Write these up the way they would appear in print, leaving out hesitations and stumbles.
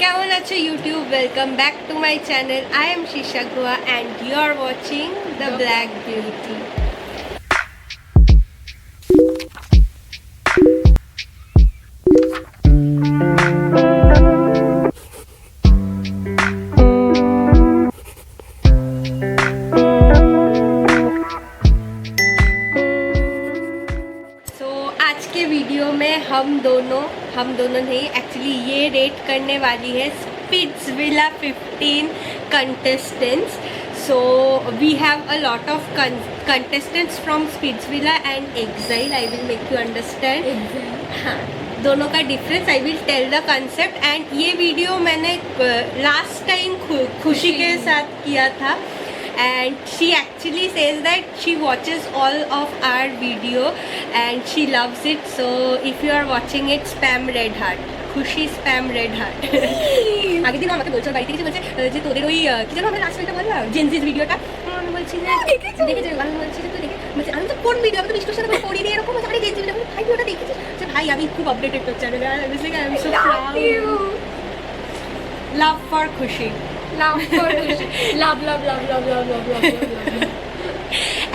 কেমন আছো YouTube? Welcome back to my channel. I am শিশা গুয়া and you are watching the Black Beauty. आज के वीडियो में हम दोनों नहीं, एक्चुअली ये रेट करने वाली है स्पिट्ज़विला 15 contestants. So we have a lot of contestants from स्पिट्ज़विला and Exile. I will make you understand. हाँ, दोनों का difference I will tell the concept. And ये वीडियो मैंने लास्ट टाइम खुशी के साथ किया था. And she actually says that she watches all of our video and she loves it. So if you are watching it, spam red heart. খুশি spam red heart. আগের দিন আমাকে বলছো বাড়িতে কিছু বলছে যে তোদের ওই কি যেন আমরা লাস্ট ভিডিওটা বললাম জেনজিস ভিডিওটা, আমি বলছি যে দেখেছি, আমি বলছি যে তুই দেখে বলছি আমি তো কোন ভিডিও, আমি তো বিষ্ণুর সাথে পড়ি দিয়ে এরকম আরে জেনজি ভিডিও ভাই ভিডিওটা দেখেছিস যে ভাই আমি খুব আপডেটেড তোর চ্যানেলে. আর আমি বলছি I am so proud. Love for খুশি.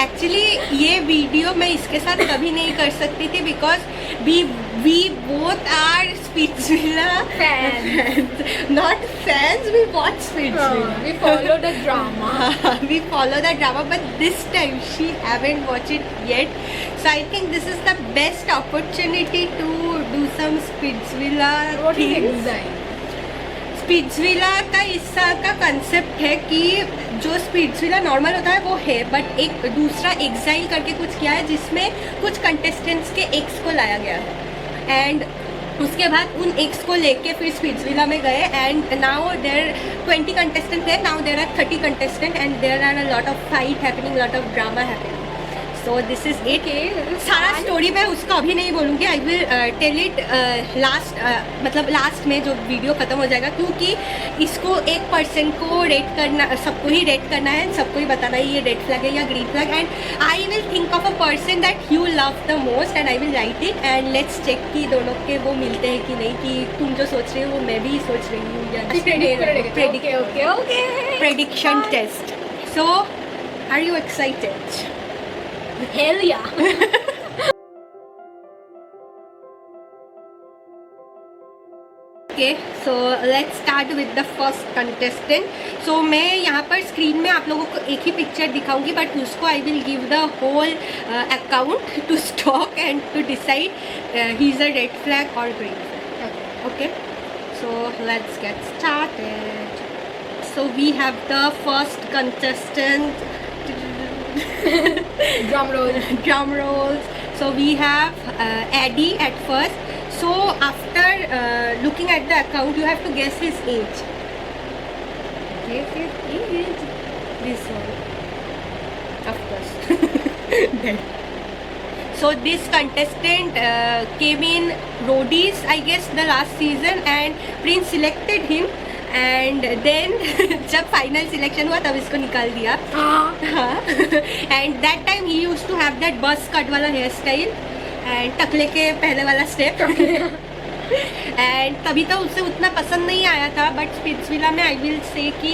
एक्चुअली ये वीडियो मैं इसके साथ कभी नहीं कर सकती थी because we both are स्पिट्ज़विला fans. Not fans, we watch स्पिट्ज़विला. We follow the drama. We follow the drama, but this time she haven't watched it yet. So I think this is the best opportunity to do some स्पिट्ज़विला things. स्पिट्ज़विला का इस साल का concept है कि जो स्पिट्ज़विला normal होता है वो है, बट एक दूसरा एक्साइल करके कुछ किया है जिसमें कुछ कंटेस्टेंट्स के एक्स को लाया गया है. एंड उसके बाद उन एक्स को लेके फिर स्पिट्ज़विला में गए. एंड नाउ देयर 20 कंटेस्टेंट है, now there are 30 contestant and there are a lot of fight happening, lot of drama happening. So this is it. सारा स्टोरी मैं उसका अभी नहीं बोलूँगी. I will tell it last, मतलब लास्ट में जो वीडियो ख़त्म हो जाएगा, क्योंकि इसको एक पर्सन को रेट करना, सबको ही रेट करना है, सबको ही बताना है ये रेड फ्लैग है या green flag. And I will think of a person that you love the most and I will write it and let's check कि दोनों के वो मिलते हैं कि नहीं, कि तुम जो सोच रहे हो वो मैं भी सोच रही हूँ या prediction test. So are you excited? Hell yeah. Okay, so let's start with the first contestant. So मैं यहाँ पर स्क्रीन में आप लोगों को एक ही पिक्चर दिखाऊंगी, बट उसको I will give the whole account to stalk and to decide he is a red flag और green flag. Okay, so let's get started. So we have the first contestant. Drum rolls. So we have Eddie at first. So after looking at the account, you have to guess his age. Guess his age. This one, of course. So this contestant came in Roadies, I guess, the last season, and Prince selected him. And then जब final selection हुआ तब इसको निकाल दिया. And that time ही used to have that buzz cut वाला hair style and टकले के पहले वाला स्टेप. एंड तभी तो उसे उतना पसंद नहीं आया था, बट स्पिट्ज़विला में आई विल से कि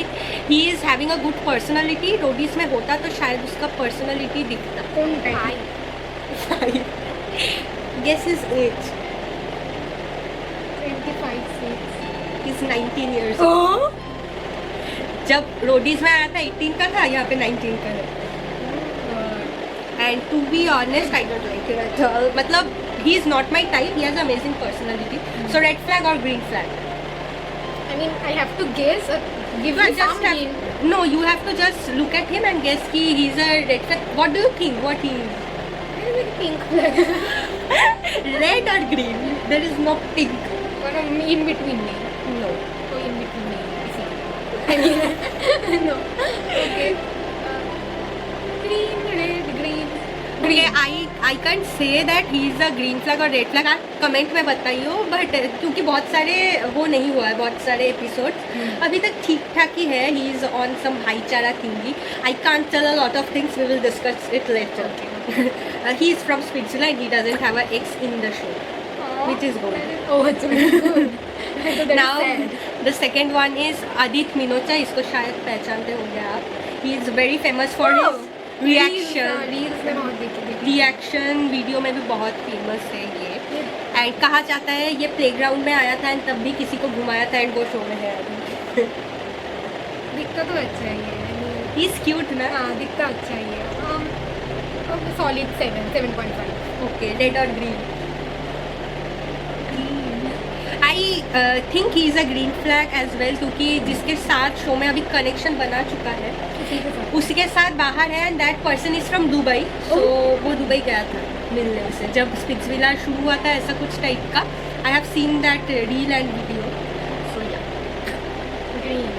he is having a good personality. Roadies में होता तो शायद उसका पर्सनालिटी दिखता. Guess his age. 25. He's 19 years old. जब रोडीज में आया था 18 का था, यहाँ पे 19 का है. And to be honest I don't like him at all. मतलब he is not my type. He has amazing personality. So red flag और green flag? I mean, I have to guess. Give me some hint. No, you have to just look at him and guess कि he is a red flag. What do you think? What he is? Pink flag. Red or green? There is no pink. Or in between me. No. Oh, in between me. I mean, no. Okay. Green, red, green. Okay, I can't say that he is a green flag or red flag. आप comment में बताइए. But क्योंकि बहुत सारे वो नहीं हुआ है, बहुत सारे एपिसोड अभी तक ठीक ठाक ही है. ही इज ऑन सम भाईचारा thingy. I can't tell a lot of things. We will discuss it later. He is from Splitsvilla and he doesn't have an ex in the show, which is good. Oh, it's really good. Now the second one is Aditya Minocha. इसको शायद पहचानते होंगे आप. He is very famous for his reaction. Reels में बहुत देखी reaction video में भी बहुत फेमस है ये. एंड कहा जाता है ये प्लेग्राउंड में आया था एंड तब भी किसी को घुमाया था एंड वो शो में है अभी. दिखता तो अच्छा ही है. ही इज क्यूट ना. हाँ दिखता अच्छा ही है. सॉलिड 7.5. ओके. रेड और green. I think he is a green flag as well, क्योंकि जिसके साथ शो में अभी कनेक्शन बना चुका है उसके साथ बाहर है and that person is from Dubai. सो वो दुबई गया था मिलने उसे जब स्पिट्सविला शुरू हुआ था, ऐसा कुछ टाइप का. I have seen that reel and video. So yeah green.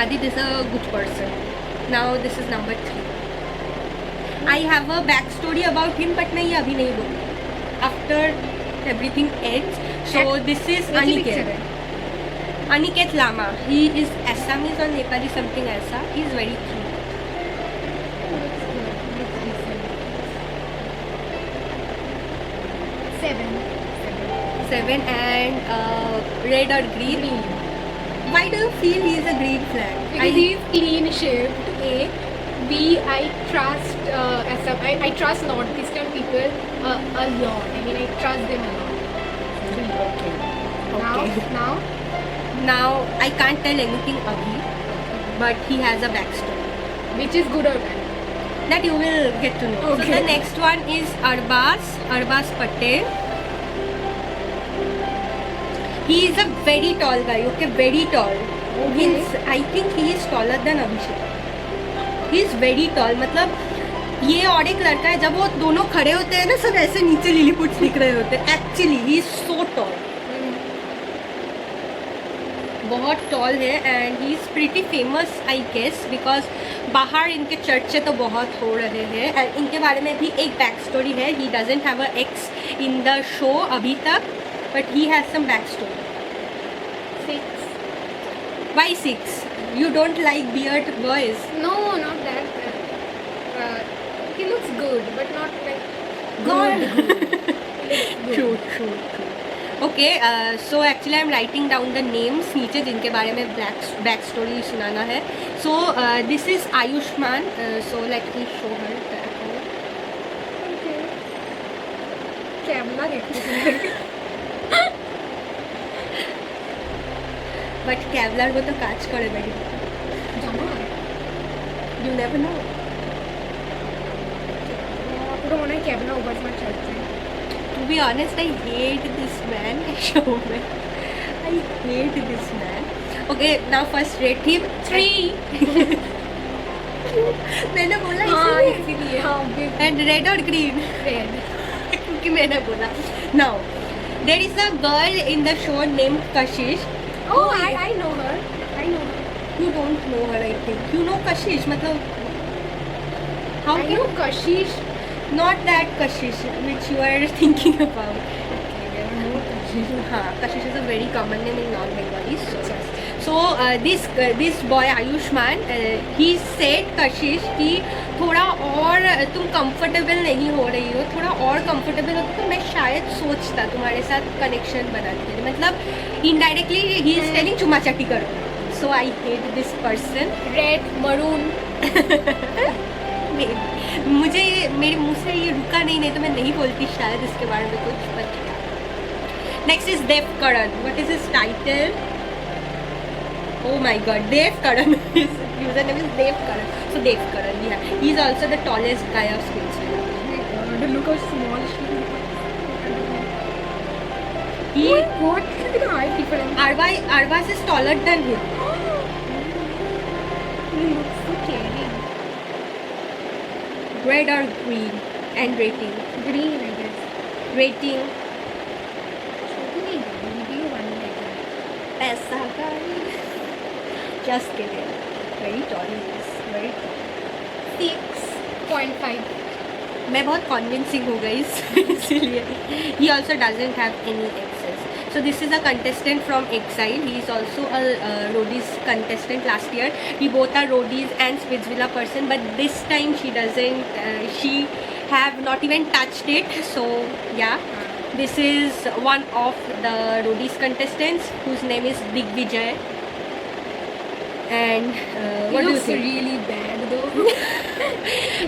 Adit is a good person. Now this is number 3. I have a back story about him, but मैं ये अभी नहीं बोलूँगी. After everything ends, so this is Aniket. Aniket Lama. He is Assamese or Nepali, something ऐसा. He is very cute. Seven and red or green. Why do you feel he is a green flag? Because he is clean shaved. A. B. I trust I trust Northeastern people a lot. I mean I trust them a lot. Now Now I can't tell anything abhi, but he has a backstory which is good or bad? that you will get to know. Okay. So the next one is Arbaz Patel. He is a very tall guy. Okay, very tall. Okay. Means I think he is taller than Abhishek. He is very tall. मतलब ये और एक लड़का है, जब वो दोनों खड़े होते हैं ना सब ऐसे नीचे लिलीपुट्स दिख रहे होते हैं. Actually he is so tall. बहुत टॉल है and he is pretty famous I guess because बाहर इनके चर्चे तो बहुत हो रहे हैं. एंड इनके बारे में भी एक बैक स्टोरी है. He doesn't have a ex in the show अभी तक, but he has some back story. 6. Why 6? You don't like beard boys? No, not that. He looks good, but not like God. good. True. Okay, so actually I'm writing down the names नीचे जिनके बारे में back story सुनाना है. So this is Ayushman. So let me show her the account. Okay. Camera देखते But Kevlar को तो catch करे बैठी. You never know. आपको होना है कैमरा ऊपर से चढ़ते हैं. To be honest, I hate this man. Show me. I hate this man. Okay, now first rate him 3. मैंने बोला हाँ इसलिए. इसीलिए. हाँ And red or green? red. क्योंकि मैंने बोला. Now, there is a girl in the show named Kashish. Oh, I know her. I know her. You don't know her, I think. You know Kashish, मतलब how I know Kashish. not that Kashish which you are thinking about. Okay, there are more Kashish. हाँ, Kashish is a very common name in non-Bengalis. So this boy Ayushman, he said Kashish कि थोड़ा और तुम comfortable नहीं हो रही हो, थोड़ा और कंफर्टेबल हो तो मैं शायद सोचता तुम्हारे साथ कनेक्शन बनाने के लिए. मतलब इनडायरेक्टली ही इज टेलिंग चुमा चाटी करो. So I hate this person. Red, maroon. मुझे मेरे मुंह से ये रुका नहीं तो मैं नहीं बोलती शायद इसके बारे में कुछ. But next is Dev Karan. What is his title? Oh my god, Dev Karan. His username is Dev Karan. So Dev Karan, yeah. He is also the tallest guy of Spitsvilla. Look how small she is. He What is the height difference? Arvaz is taller than him. He looks so caring. Red or green? And rating. Green, I guess. Rating. Totally review one like Paisa guy. Just kidding. Very tall he is. Very tall. 6.5. मैं बहुत convincing हो गई इसीलिए. He also doesn't have any exes. So this is a contestant from Exile. He is also a roadies contestant last year. We both are roadies and Spitsvilla person, but this time she doesn't. She have not even touched it. So yeah. This is one of the Roadies contestants whose name is Digvijay. And He what do you looks think? really bad though.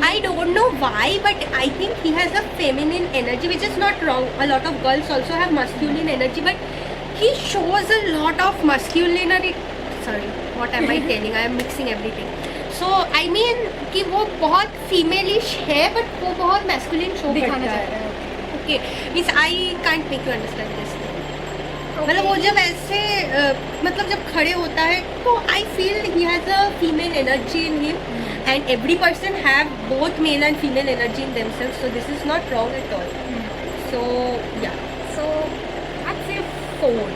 I don't know why, but I think he has a feminine energy, which is not wrong. A lot of girls also have masculine energy, but he shows a lot of masculinity. Sorry, what am I telling? I am mixing everything. So I mean कि वो बहुत female-ish है, but वो बहुत masculine show दिखाना करता चाहता है. है. Okay, means I can't make you understand this. Okay. मतलब वो जब ऐसे मतलब जब खड़े होता है तो I feel he has a female energy in him and every person have both male and female energy in themselves, so this is not wrong at all. So yeah, So I'd say 4.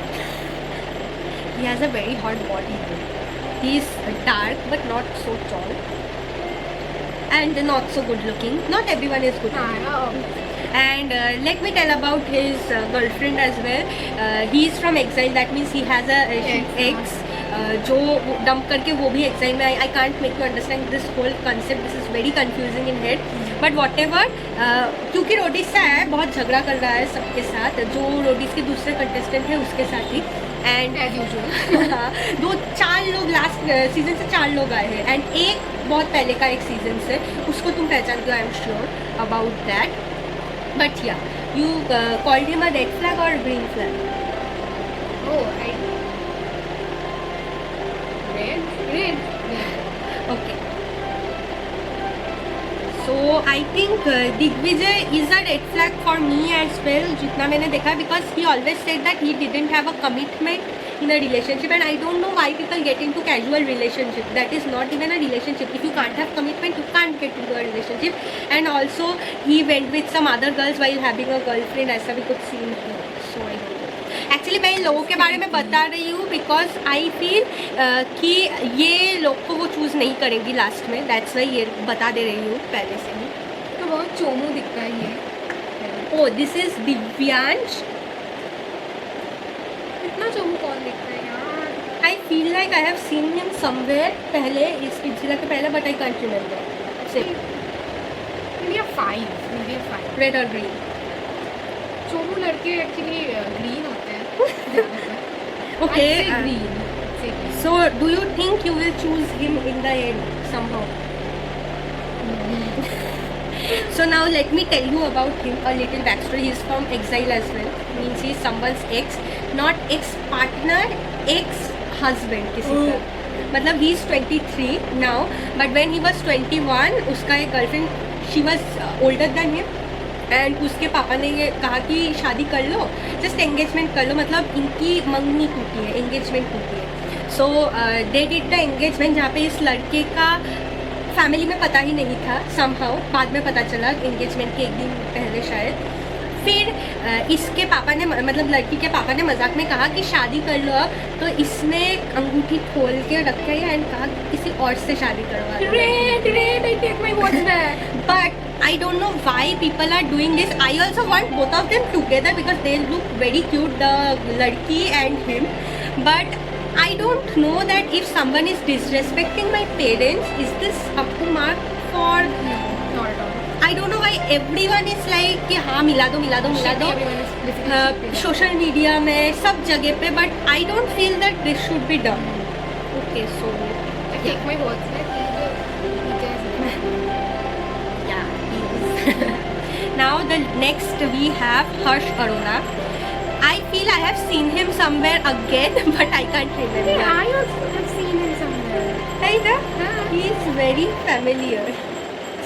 he has a very hot body. He is dark but not so tall and not so good looking. Not everyone is good looking. And let me tell about his girlfriend as well. He is from exile, that means he has a ex जो dump करके वो भी exile में. I can't make you understand this whole concept. This is very confusing in head. But whatever, क्योंकि Roadies से आया है, बहुत झगड़ा कर रहा है सबके साथ, जो रोडीज के दूसरे कंटेस्टेंट है उसके साथ ही. And As usual. 4 लोग लास्ट सीजन से 4 लोग आए हैं एंड एक बहुत pehले का एक सीजन से, उसको तुम पहचानते हो, I am sure about that. But yeah, you called him a red flag or green flag? Oh, Red. Yeah. Okay. So I think Digvijay is a red flag for me as well, जितना मैंने देखा, because he always said that he didn't have a commitment in a relationship, and I don't know why people get into casual relationship. That is not even a relationship. If you can't have commitment, you can't get into a relationship. And also he went with some other girls while having a girlfriend, ऐसा भी कुछ scene है. So I don't know. Actually मैं इन लोगों के बारे में बता रही हूँ बिकॉज आई फील कि ये लोग को वो चूज़ नहीं करेंगी लास्ट में. दैट्स वाई ये बता दे रही हूँ पहले से ही. तो बहुत चोमू दिखता है ये. ओ, दिस इज दिव्यांश. इतना चोमू कौन दिखता है यार? I feel like I have seen him somewhere पहले, इस पिछला के पहले, but I can't remember. Maybe a 5. Red और ग्रीन. चोमू लड़के एक्चुअली ग्रीन होते हैं. Okay, green. so do you think you will choose him in the end somehow? So now let me tell you about him a little backstory. He is from exile as well. Means he is someone's ex, not ex partner, ex husband किसी का. मतलब he is 23 now, but when he was 21, उसका एक girlfriend, she was older than him. And उसके पापा ने ये कहा कि शादी कर लो, जस्ट एंगेजमेंट कर लो. मतलब इनकी मंगनी टूटी है, एंगेजमेंट टूटी है. सो दे डिड द एंगेजमेंट, जहाँ पे इस लड़के का फैमिली में पता ही नहीं था. समहाउ बाद में पता चला एंगेजमेंट के एक दिन पहले शायद. फिर इसके पापा ने, मतलब लड़की के पापा ने मजाक में कहा कि शादी कर लो अब. तो इसने अंगूठी खोल के रखा है एंड कहा कि किसी और से शादी करवा लो. Red, I take my watch back. But I don't know why people are doing this. I also want both of them together because they look very cute, the ladki and him. But I don't know that if someone is disrespecting my parents, is this up to mark for? Not at all. I don't know why everyone is like कि हाँ मिला दो Everyone is different. Social media में सब जगह पे. But I don't feel that this should be done. Okay, so I take my watch back. now the next we have Harsh Arora. I feel I have seen him somewhere again, but I can't remember. Yeah, I also have seen him somewhere. Right? Yeah. He is very familiar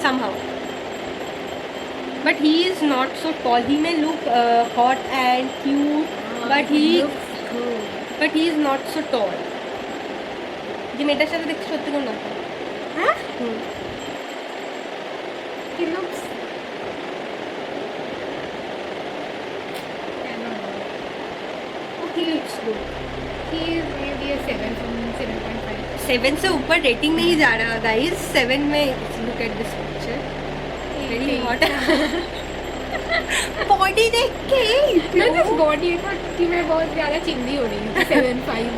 somehow. But he is not so tall. He may look hot and cute, but looks good. he is not so tall. যে মেয়েটার সাথে দেখতে সত্যি কোন না. Huh? He looks. I don't know. He looks good. He is maybe a 7 from 7.5. 7 से ऊपर rating नहीं जा रहा गाइस. 7 में look at this picture. Very hot. Body देख के Not just body, I thought कि मैं बहुत ज़्यादा चिंदी हो रही हूँ. 7.5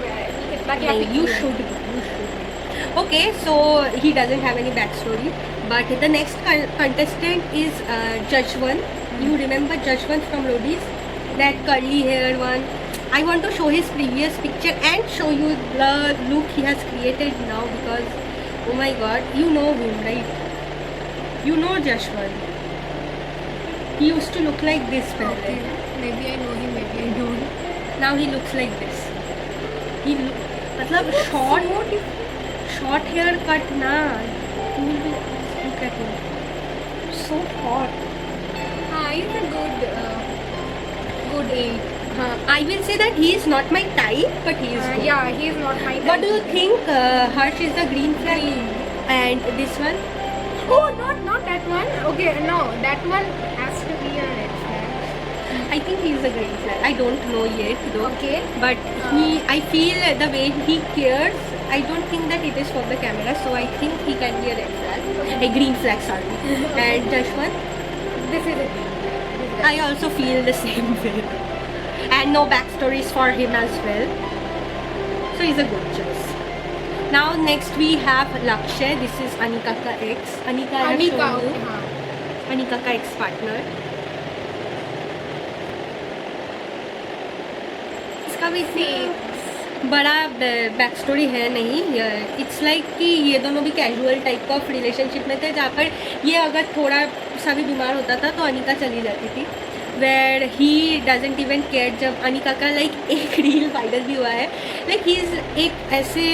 इतना क्या you पिक्चर है? should be. Okay, so he doesn't have any backstory. But the next contestant is Jajwant. You remember Jajwant from Roadies? that curly hair one. I want to show his previous picture and show you the look he has created now, because oh my god, you know him, right? You know Jashwant. He used to look like this pehle. Okay. Maybe I know him, maybe I don't. Now he looks like this. मतलब short hair cut na. Look at him. So hot. He's a good age. I will say that he is not my type, but he is good. Yeah, he is not my type. What do you think? Harsh is the green flag, and this one? Oh, not that one. Okay, no, that one has to be a red flag. I think he is a green flag. I don't know yet though. Okay. But I feel the way he cares, I don't think that it is for the camera. So I think he can be a red flag. A green flag, sorry. And Jashwant? This is it. I also feel the same way. And no backstories for him as well. So he's a good choice. Now next we have Lakshay. This is Anika ka ex. Anika, I have Anika, shown you. okay, हाँ. Anika ka ex partner. इसका भी बड़ा back story है नहीं. It's like कि ये दोनों भी कैजुअल टाइप ऑफ रिलेशनशिप में थे, जहाँ पर ये अगर थोड़ा सा भी बीमार होता था तो अनिका चली जाती थी. Where he doesn't even care. जब अनिका का लाइक एक रील वायरल भी हुआ है, लाइक ही इज़ एक ऐसे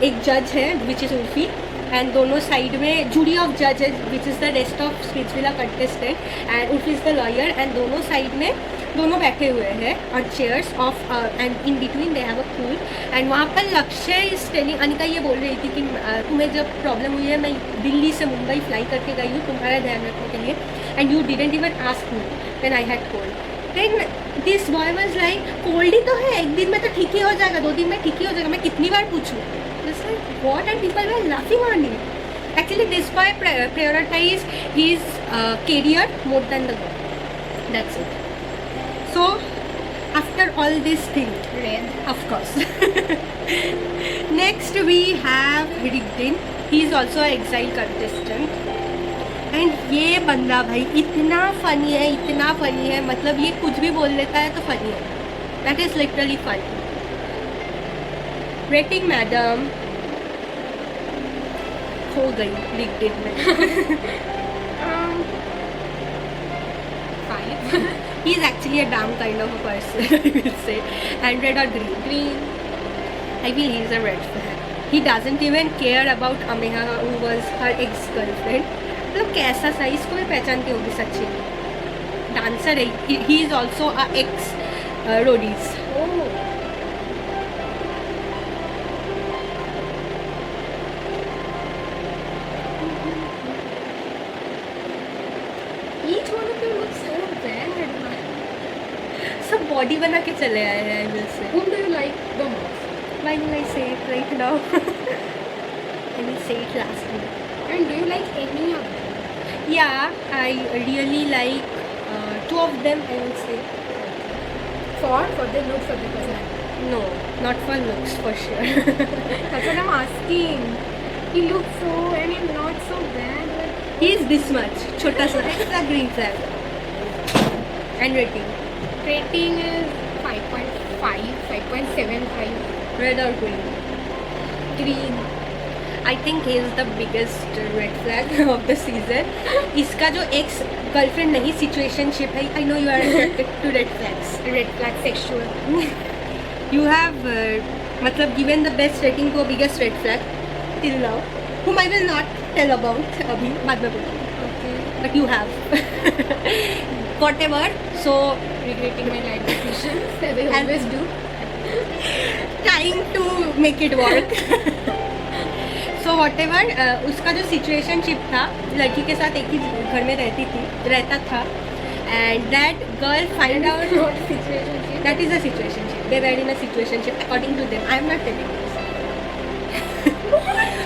एक जज है विच इज़ उर्फी, एंड दोनों साइड में जूरी ऑफ जजेस which is the rest of Splitsvilla contestant, and Urfi is the lawyer, and दोनों साइड में दोनों बैठे हुए हैं और chairs of and in between they have a pool. And वहाँ पर लक्ष्य इज टेलिंग, अनिका ये बोल रही थी कि तुम्हें जब प्रॉब्लम हुई है, मैं दिल्ली से मुंबई फ्लाई करके गई हूँ तुम्हारा ध्यान रखने के लिए, and you didn't even ask me when I had cold. Then this boy was like, cold ही तो है, एक दिन में तो ठीक ही हो जाएगा, 2 दिन में ठीक ही हो जाएगा, मैं कितनी बार पूछूँ. What, and people were laughing on it. Actually, this boy prioritized his career more than the girl. That's it. So, after all this thing, Red. of course. Next we have Rigdin. He is also an exile contestant. And ये बंदा भाई इतना funny है, मतलब ये कुछ भी बोल लेता है तो फनी है. That is literally funny. Rating madam हो गई लिंक्डइन में. 5. He is actually a damn kind of a person, I will say. And red or green? Green. I feel he is a red flag. He doesn't even care about Ameha, who was her ex-girlfriend. मतलब कैसा सा, इसको भी पहचानती होगी सच्ची. Dancer है. He is also a ex-roadies. Oh. Each one of them looks so bad. सब बॉडी बना के चले आए हैं, I will say. Whom do you like the most? Why will I say it right now? I will say it lastly. And do you like any of them? Yeah, I really like 2 of them, I will say. For the looks of the personality. No, not for looks, for sure. That's what I'm asking. He looks so, I mean, not so bad. But He is this much, छोटा सा. It's a green flag. And rating, rating is 5.5, 5.75. red or green? Green. I think he is the biggest red flag of the season. इसका जो ex girlfriend नहीं situationship है. I know you are attracted to red flags. Red flag sexual. You have मतलब given the best rating to a biggest red flag till now, whom I will not tell about अभी बाद में बोलूँगी. Okay. But you have. Whatever. So Regretting my life decisions, as I And- always do. trying to make it work. So whatever, उसका जो situationship था, लड़की के साथ एक ही घर में रहता था, and that girl find out Not situationship. that is a situationship. They were in a situationship according to them. I am not telling this.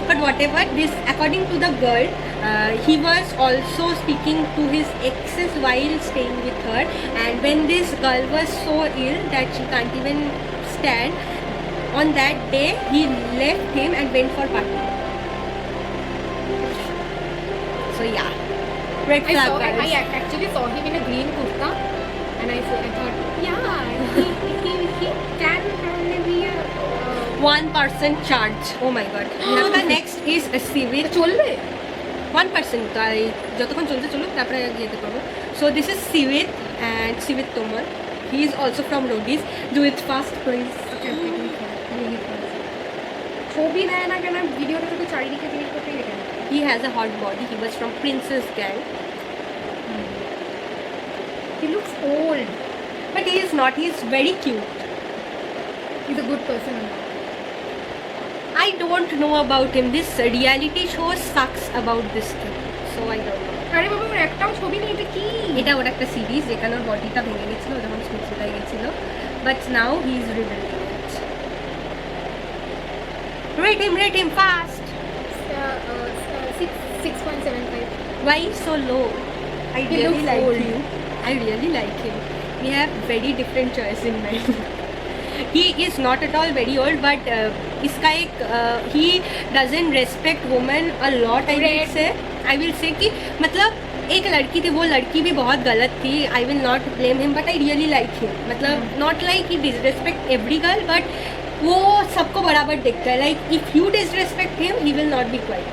But whatever, this according to the girl, he was also speaking to his exes while staying with her, and when this girl was so ill that she can't even stand, on that day he left him and went for party. So yeah, red I flag saw. guys. I actually saw him in a green kurta, and I thought, 1% charge. Oh my god. Now the next is a Civic. চলবে 1% তাই যতক্ষণ চলছে চলুক তারপরে যেতে পারবো. So this is Civic and Civic Tomar. He is also from Rodi's. Do it fast please. ছবি দেয় না কেন ভিডিওটা তো চারিদিকে জিনিস করতেই দেখে না He has a hot body. He was from Princess Gang. He looks old But he is not. He is very cute. He is a good person I don't know about him. This reality show sucks about this thing. So I don't know. আরে বাবা ওর একটাও ছবি নেই এটা কি এটা ওর একটা series যেখানে ওর বডিটা ভেঙে গেছিলো যখন স্কুল হয়ে গেছিলো but now he is revealing it rate him fast 6.75 why so low I He really looks like old. him I really like him we have very different choice in mind he is not at all very old but इसका एक he doesn't respect women a lot I will say कि मतलब एक लड़की थी वो लड़की भी बहुत गलत थी I will not blame him but I really like him मतलब not like he disrespect every girl but वो सबको बराबर देखता है like if you disrespect him he will not be quiet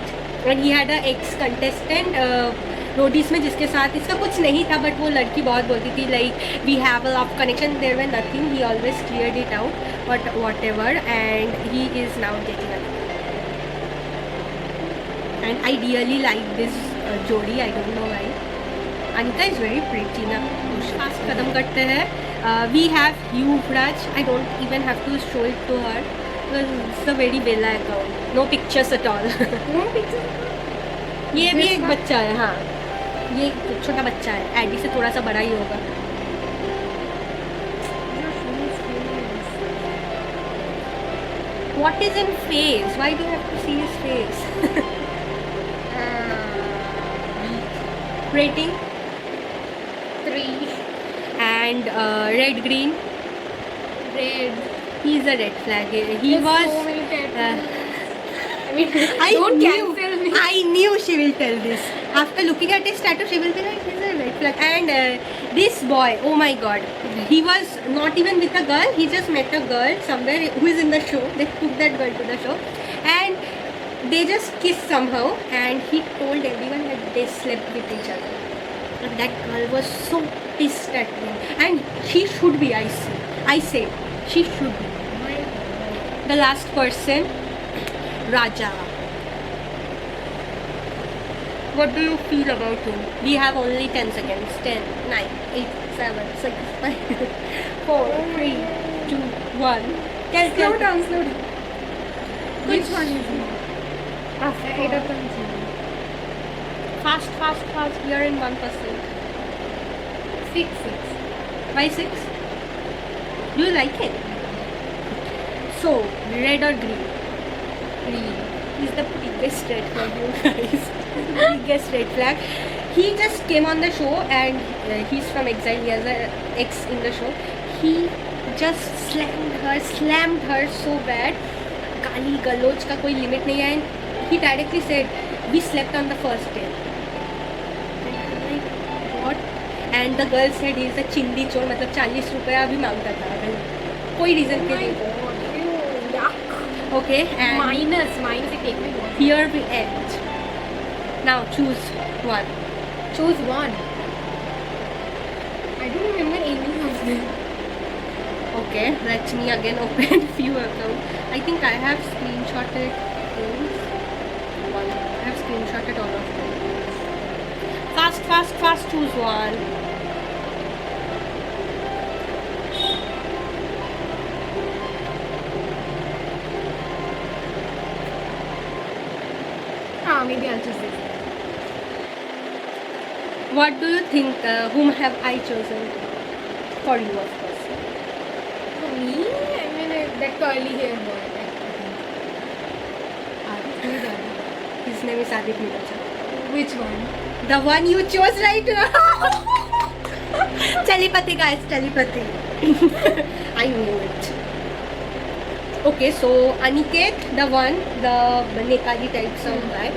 and he had a ex contestant Roadies में जिसके साथ इसका कुछ नहीं था बट वो लड़की बहुत बोलती थी like we have a love connection there were nothing he always cleared it out but whatever and he is now dating and I really like this जोड़ी I don't know why Anita is very pretty ना fast खत्म करते हैं we have Yuvraj I don't even have to show it to her it's a very बेला account no pictures at all ये भी एक बच्चा है हाँ ये एक छोटा बच्चा है एडी से थोड़ा सा बड़ा ही होगा What is in face? Why do you have to see his face? Rating 3 and red green. red He's a red flag. He There's was. so many tattoos. I mean, I don't knew. cancel me. I knew she will tell this. After looking at his tattoo, she will be like, "He's a red flag." And this boy, oh my God, he was not even with a girl. He just met a girl somewhere who is in the show. They took that girl to the show, and they just kissed somehow. And he told everyone that they slept with each other. And that girl was so pissed at him, and she should be. I say, she should be. The last person. Raja. What do you feel about him? We have only 10 seconds. 10, 9, 8, 7, 6, 5, 4, 3, 2, 1. Slow down. Which one is it? After. 8 of them. Fast. We are in 1%. 6. Why 6? Do you like it? So, red or green? Green. He's the biggest red flag, you guys. Biggest red flag. He just came on the show and he's from Exile. He has an ex in the show. He just slammed her so bad. गाली गलोच का कोई limit नहीं है. He directly said, "We slept on the first day." What? And the girl said he is a चिंदी चोर मतलब 40 रुपया भी मांगता था कोई रीजन के लिए. Okay, and Minus it take me one. here we end. Now choose one. Choose one. I don't remember any of them. Okay, let me again open few accounts. I think I have screenshotted things. One. I have screenshotted all of them. Fast, choose one. Maybe I'll choose this. What do you think? Whom have I chosen? For you, of course. For me, I mean that curly hair boy. Who is that? His name is Adik Miraja. Which one? The one you chose right now. Telepathy, guys, telepathy. I knew it. Okay, so Aniket, the Nepali type of guy,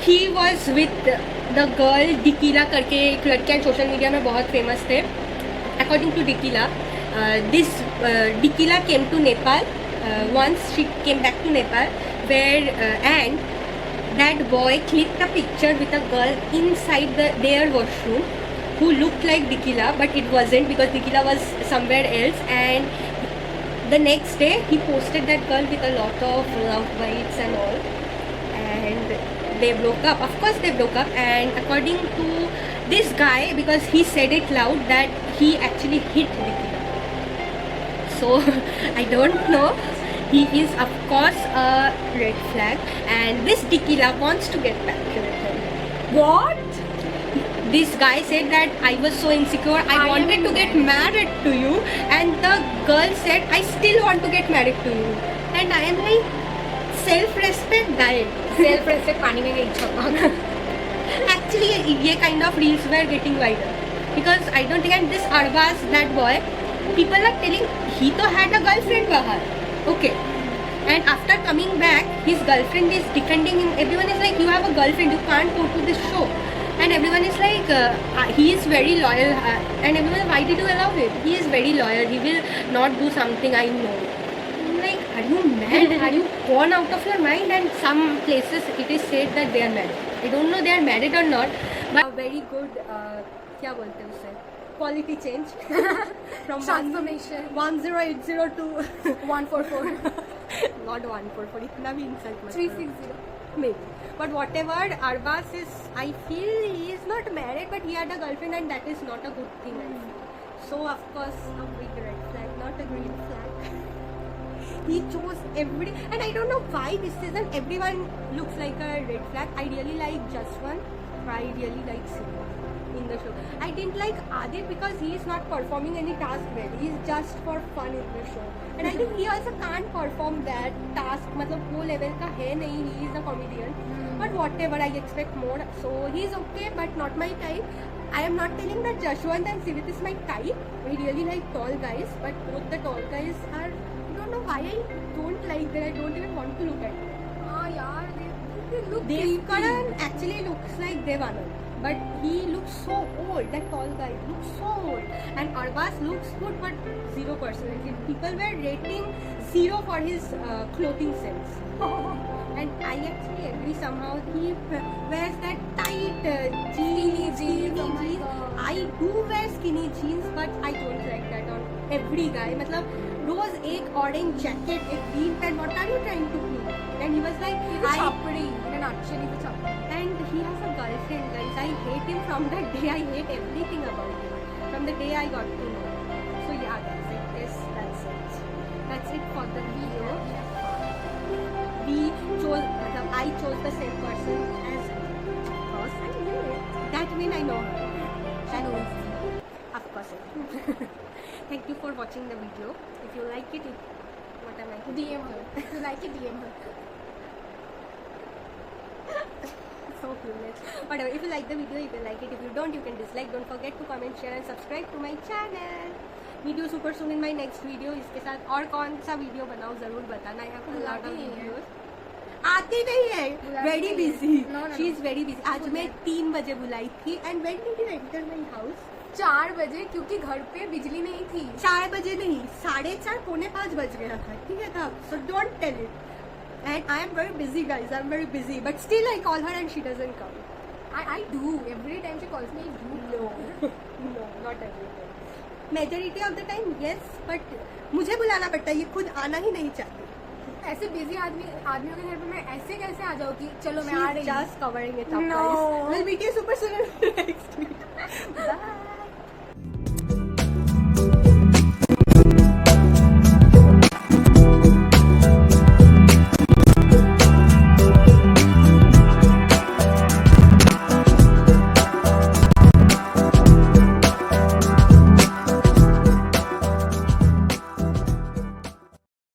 he was with the girl Dikila करके एक लड़कियाँ social media में बहुत famous थे. According to Dikila, this Dikila came to Nepal once she came back to Nepal, where and that boy clicked a picture with a girl inside their washroom who looked like Dikila, but it wasn't because Dikila was somewhere else. And the next day he posted that girl with a lot of love bites and all, and they broke up. Of course they broke up, and according to this guy, because he said it loud, that he actually hit Dikila. So I don't know. He is of course a red flag, and this Dikila wants to get back with him. What? This guy said that I was so insecure, I wanted to get married to you, and the girl said I still want to get married to you. And I am like, self-respect died. Self-respect पानी में गई छपा. Actually ये kind of reels were getting wider, because I don't think, and this Arbaz, that boy, people are telling he तो had a girlfriend बाहर, okay, and after coming back his girlfriend is defending him. Everyone is like, you have a girlfriend, you can't go to this show. And everyone is like, he is very loyal, and everyone, why did you allow him? He is very loyal, he will not do something, I know. I'm like, are you mad? Are you gone out of your mind? And some places it is said that they are married. I don't know they are married or not, but a very good, क्या बोलते हैं उसे, quality change from Transformation. 1080 to 144. not 144, इतना भी insult मत करो. 360. Maybe. But whatever, Arbaz is, I feel he is not married, but he had a girlfriend, and that is not a good thing. I feel. So of course, a big red flag, not a green flag. He chose every, and I don't know why this season everyone looks like a red flag. I really like Jaswant. I really like Siva in the show. I didn't like Adit because he is not performing any task well. He is just for fun in the show. And I think he also can't perform that task. मतलब वो level का है नहीं. He is a comedian. But whatever, I expect more. So he is okay, but not my type. I am not telling that Jaswant and Sivit is my type. I really like tall guys, but both the tall guys are, I don't know why I don't like that. I don't even want to look at them. हाँ यार, they look Dev creepy. Karan actually looks like Dev Anand, but he looks so old. That tall guy looks so old, and Arbaz looks good, but zero personality. People were rating 0 for his clothing sense. And I actually agree somehow. He wears that tight jeans. Oh my God. I do wear skinny jeans, but I don't like that on every guy. मतलब रोज एक orange jacket, एक green pant. What are you trying to do? And he was like, He's a chapri. In a nutshell, he's a chapri. and he has a girlfriend, guys. I hate him from that day. I hate everything about him from the day I got to know. So yeah, guys, I guess that's it. That's it for the video. We chose, I chose the same person as first. I knew it. That means I know her. She knows. Of course. Thank you for watching the video. If you like it, what am I? DM her. If you like it, DM her. So clueless. Whatever. If you like the video, you can like it. If you don't, you can dislike. Don't forget to comment, share, and subscribe to my channel. Meet you super soon in my next video. इसके साथ और कौन सा video बनाऊँ जरूर बताना. I have a lot of videos. आती नहीं है. Very busy. She is very busy. आज मैं 3 बजे बुलाई थी. And when did you enter my house? 4 बजे, क्योंकि घर पे बिजली नहीं थी. 4 बजे नहीं, 4:30, 4:45 बज गया था. ठीक है था. So don't tell it. And I am very busy, guys. I am very busy. But still, I call her and she doesn't come. I do. Every time she calls me, I do. No, no, not every time. Majority of the time, yes. But मुझे बुलाना पड़ता है. ये खुद आना ही नहीं चाहती. ऐसे बिजी आदमियों के घर पे मैं ऐसे कैसे आ जाऊँ कि चलो मैं आ रही हूँ. Just covering it up, No. guys. We'll meet you super soon.